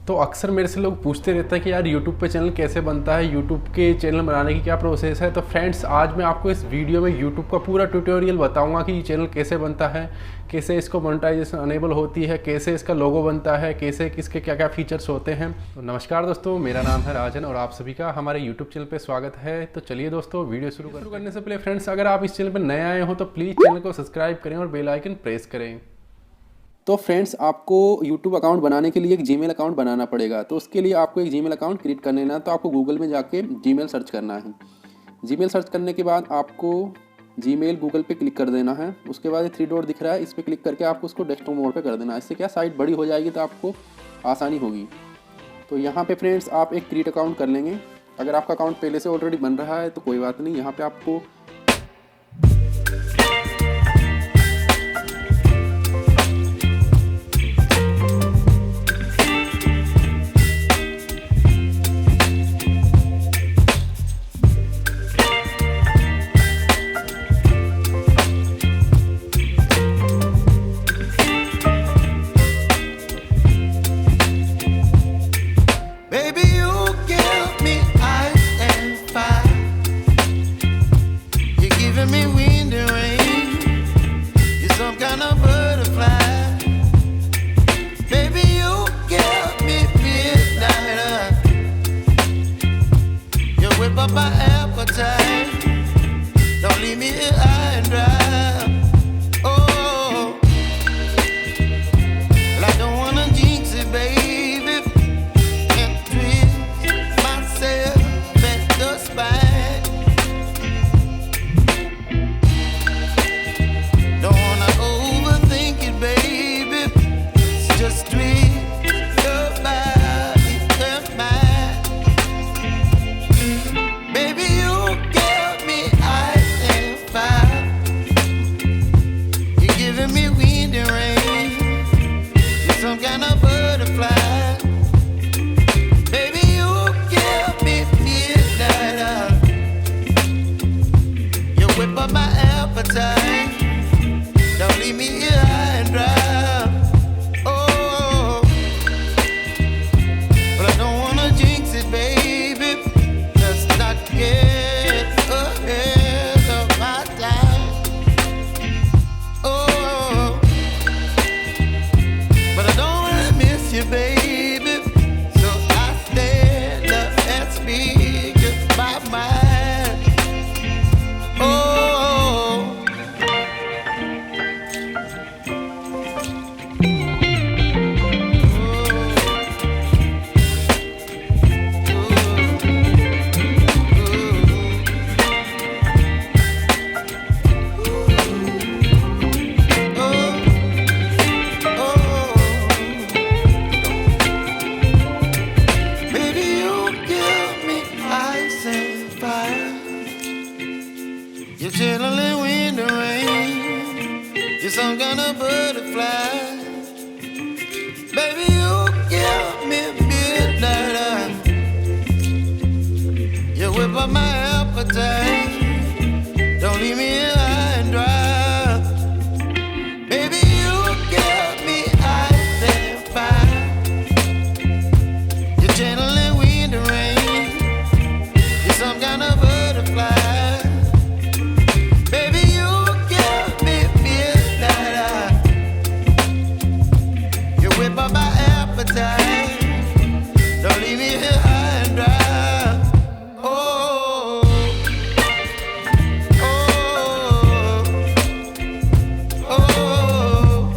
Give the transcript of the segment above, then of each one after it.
तो अक्सर मेरे से लोग पूछते रहते हैं कि यार यूट्यूब पे चैनल कैसे बनता है, यूट्यूब के चैनल बनाने की क्या प्रोसेस है। तो फ्रेंड्स, आज मैं आपको इस वीडियो में यूट्यूब का पूरा ट्यूटोरियल बताऊंगा कि ये चैनल कैसे बनता है, कैसे इसको मोनेटाइजेशन अनेबल होती है, कैसे इसका लोगो बनता है, कैसे किसके क्या क्या फीचर्स होते हैं। तो नमस्कार दोस्तों, मेरा नाम है राजन और आप सभी का हमारे यूट्यूब चैनल पर स्वागत है। तो चलिए दोस्तों, वीडियो शुरू करने से पहले फ्रेंड्स, अगर आप इस चैनल पर नए आए हो तो प्लीज़ चैनल को सब्सक्राइब करें और बेल आइकन प्रेस करें। तो फ्रेंड्स, आपको YouTube अकाउंट बनाने के लिए एक जीमेल अकाउंट बनाना पड़ेगा। तो उसके लिए आपको एक जीमेल अकाउंट क्रिएट कर लेना है। तो आपको गूगल में जाके जीमेल सर्च करना है। जीमेल सर्च करने के बाद आपको जीमेल गूगल पे क्लिक कर देना है। उसके बाद ये 3 डॉट दिख रहा है, इस पर क्लिक करके आपको उसको डेस्कटॉप मोड पे कर देना है। इससे क्या साइट बड़ी हो जाएगी तो आपको आसानी होगी। तो यहाँ पे फ्रेंड्स आप एक क्रिएट अकाउंट कर लेंगे। अगर आपका अकाउंट पहले से ऑलरेडी बन रहा है तो कोई बात नहीं, यहाँ पर आपको some kind of butterfly. Baby, you give me midnight. You whip up my appetite. Don't leave me high and dry. Baby, you give me ice and fire. You're channeling wind and rain. You're some kind of butterfly. Don't leave me here high and dry. Oh, oh, oh, oh,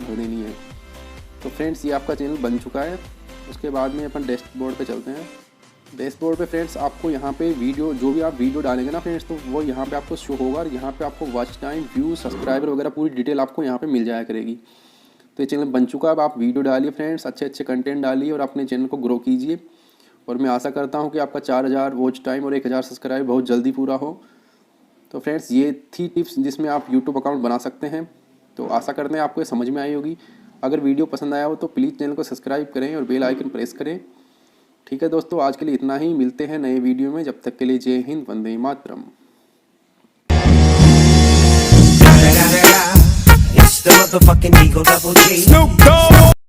भर देनी है। तो friends ये आपका channel बन चुका है। उसके बाद में अपन डैशबोर्ड पे चलते हैं। डैशबोर्ड पे फ्रेंड्स आपको यहाँ पे वीडियो, जो भी आप वीडियो डालेंगे ना फ्रेंड्स, तो वो यहाँ पे आपको शो होगा और यहाँ पे आपको वॉच टाइम, व्यू, सब्सक्राइबर वगैरह पूरी डिटेल आपको यहाँ पे मिल जाया करेगी। तो ये चैनल बन चुका है। अब आप वीडियो डालिए फ्रेंड्स, अच्छे अच्छे कंटेंट डालिए और अपने चैनल को ग्रो कीजिए। और मैं आशा करता हूँ कि आपका 4000 वॉच टाइम और 1000 सब्सक्राइब बहुत जल्दी पूरा हो। तो फ्रेंड्स ये थी टिप्स जिसमें आप यूट्यूब अकाउंट बना सकते हैं। तो आशा करते हैं आपको ये समझ में आई होगी। अगर वीडियो पसंद आया हो तो प्लीज़ चैनल को सब्सक्राइब करें और बेल आइकन प्रेस करें। ठीक है दोस्तों, आज के लिए इतना ही। मिलते हैं नए वीडियो में। जब तक के लिए जय Hind, Vande Mataram. It's the motherfucking Eagle Double G. Snoop Dogg.